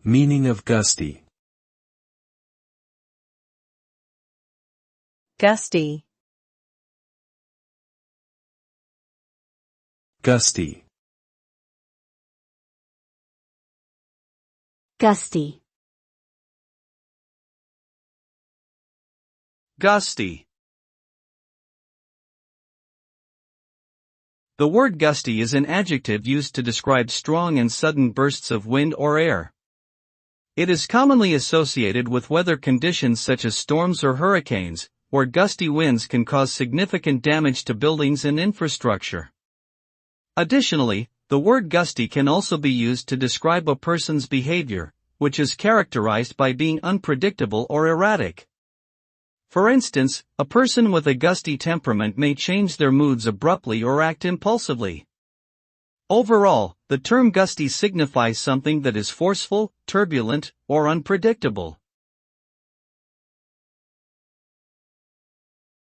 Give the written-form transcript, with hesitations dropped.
Meaning of gusty. Gusty. Gusty. Gusty. Gusty. The word gusty is an adjective used to describe strong and sudden bursts of wind or air. It is commonly associated with weather conditions such as storms or hurricanes, where gusty winds can cause significant damage to buildings and infrastructure. Additionally, the word gusty can also be used to describe a person's behavior, which is characterized by being unpredictable or erratic. For instance, a person with a gusty temperament may change their moods abruptly or act impulsively. Overall, the term gusty signifies something that is forceful, turbulent, or unpredictable.